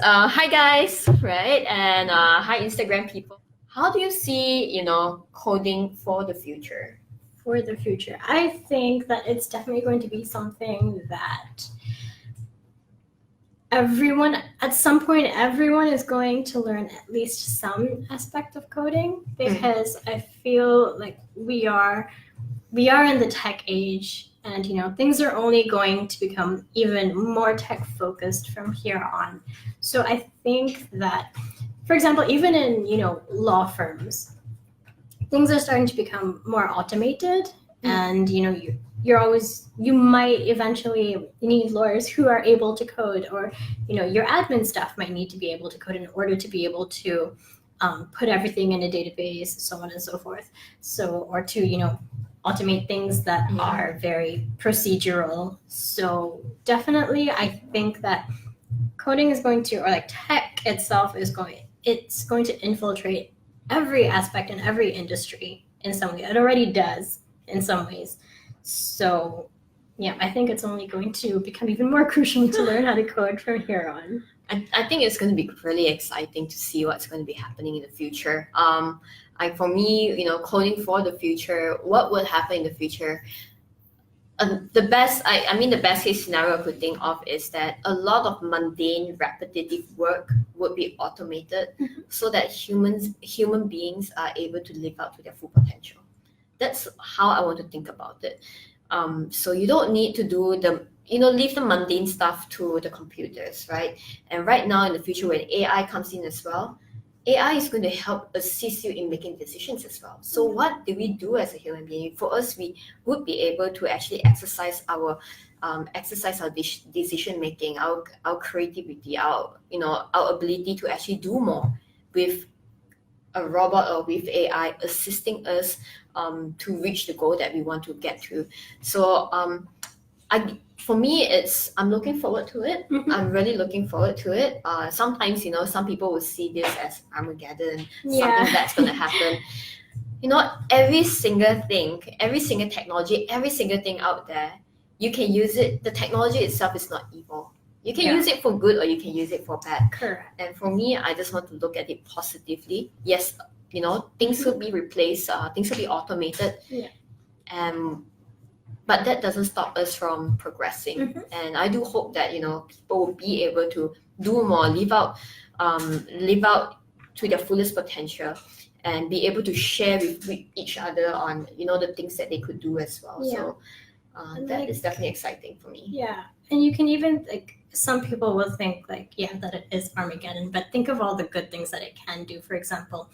Hi guys, right? And hi Instagram people. How do you see, coding for the future? For the future, I think that it's definitely going to be something that everyone, at some point, everyone is going to learn at least some aspect of coding because I feel like we are in the tech age, and things are only going to become even more tech focused from here on. So I think that, for example, even in law firms, things are starting to become more automated, and you might eventually need lawyers who are able to code, or your admin staff might need to be able to code in order to be able to put everything in a database, so on and so forth. So, or to automate things that are very procedural. So definitely, I think that coding is going to, or like tech itself it's going to infiltrate every aspect in every industry in some way. It already does in some ways. So yeah, I think it's only going to become even more crucial to learn how to code from here on. I think it's going to be really exciting to see what's going to be happening in the future. For me, coding for the future, what will happen in the future? The best case scenario I could think of is that a lot of mundane, repetitive work would be automated, so that human beings are able to live out to their full potential. That's how I want to think about it. So you don't need to do leave the mundane stuff to the computers, right? And right now in the future, when AI comes in as well, AI is going to help assist you in making decisions as well. So what do we do as a human being? For us, we would be able to actually exercise our decision making, our creativity, our ability to actually do more with a robot or with AI assisting us to reach the goal that we want to get to. So for me, I'm looking forward to it. I'm really looking forward to it. Sometimes, some people will see this as Armageddon, something that's going to happen. Every single thing, every single technology, every single thing out there, you can use it. The technology itself is not evil. You can use it for good, or you can use it for bad. Correct. And for me, I just want to look at it positively. Yes, things will be replaced, things will be automated. But that doesn't stop us from progressing. And I do hope that people will be able to do more, live out to their fullest potential, and be able to share with each other on the things that they could do as well. So that is definitely exciting for me. Yeah, and you can even, like, some people will think like, yeah, that it is Armageddon, but think of all the good things that it can do. For example,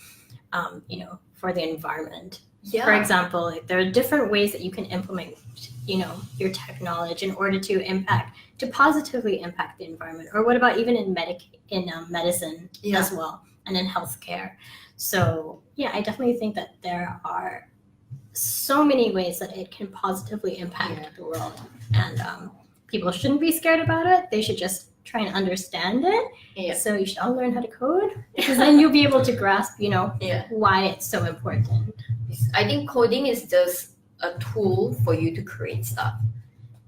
for the environment. Yeah. For example, like, there are different ways that you can implement, your tech knowledge in order to positively impact the environment. Or what about even in medicine as well, and in healthcare. So yeah, I definitely think that there are so many ways that it can positively impact the world, and people shouldn't be scared about it. They should just try and understand it. Yeah. So you should all learn how to code, because then you'll be able to grasp, why it's so important. I think coding is just a tool for you to create stuff.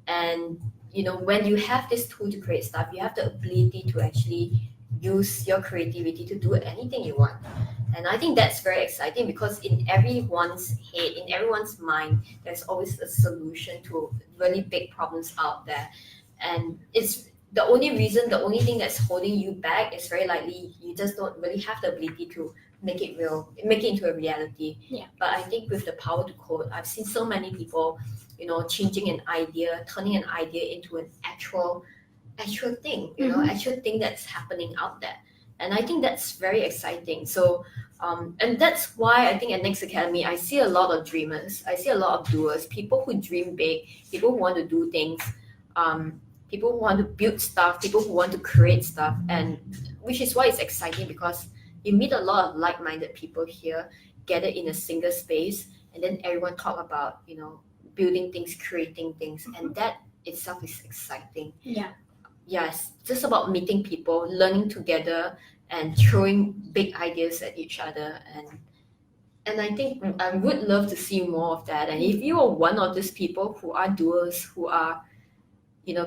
And when you have this tool to create stuff, you have the ability to actually use your creativity to do anything you want. And I think that's very exciting, because in everyone's head, in everyone's mind, there's always a solution to really big problems out there. And it's the only thing that's holding you back is very likely you just don't really have the ability to make it into a reality. Yeah. But I think with the power to code, I've seen so many people, changing an idea, turning an idea into an actual thing, actual thing that's happening out there. And I think that's very exciting. So, and that's why I think at Next Academy, I see a lot of dreamers. I see a lot of doers, people who dream big, people who want to do things, people who want to build stuff, people who want to create stuff. And which is why it's exciting, because you meet a lot of like-minded people here, gathered in a single space, and then everyone talk about, building things, creating things. And that itself is exciting. Yeah. Yes, just about meeting people, learning together, and throwing big ideas at each other. And I think I would love to see more of that. And if you are one of these people who are doers, who are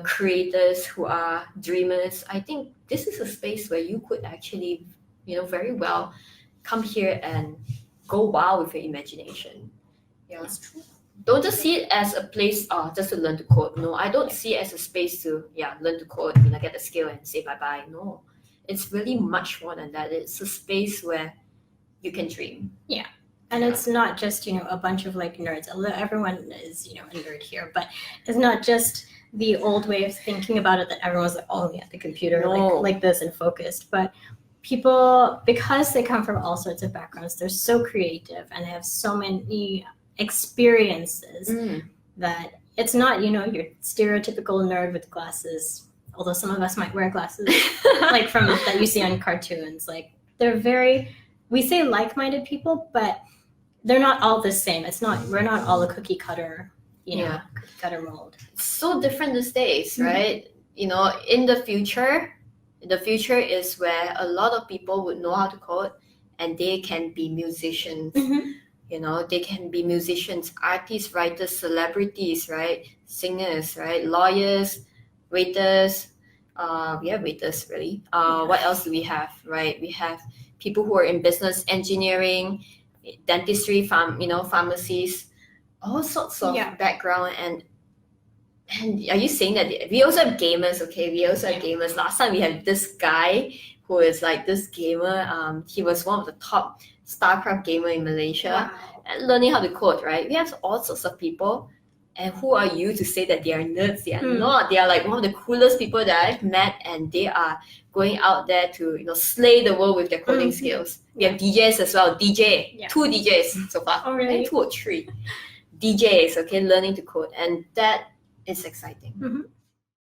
creators, who are dreamers, I think this is a space where you could actually, very well come here and go wild with your imagination. Yeah. It's true. Don't just see it as a place just to learn to code. No, I don't see it as a space to learn to code, get the skill and say bye-bye. No, it's really much more than that. It's a space where you can dream. And it's not just, a bunch of like nerds. Everyone is, a nerd here, but it's not just the old way of thinking about it that everyone's like only at the computer No. like this and focused. But people, because they come from all sorts of backgrounds, they're so creative and they have so many experiences that it's not, your stereotypical nerd with glasses, although some of us might wear glasses like from that you see on cartoons. Like we say like-minded people, but they're not all the same. We're not all a cookie cutter, cookie cutter mold. It's so different these days, right? In the future is where a lot of people would know how to code and they can be musicians. They can be musicians, artists, writers, celebrities, right? Singers, right? Lawyers, waiters. We have waiters, really. What else do we have, right? We have people who are in business, engineering, dentistry, pharmacies, all sorts of background. And are you saying that we also have gamers? Okay, we also have gamers. Last time we had this guy who is like this gamer. He was one of the top StarCraft gamer in Malaysia. Wow. And learning how to code, right? We have all sorts of people. And who are you to say that they are nerds? They are not. They are like one of the coolest people that I've met, and they are going out there to slay the world with their coding skills. We have DJs as well. 2 DJs so far. Oh, really? 2 or 3 DJs, okay, learning to code, and that is exciting.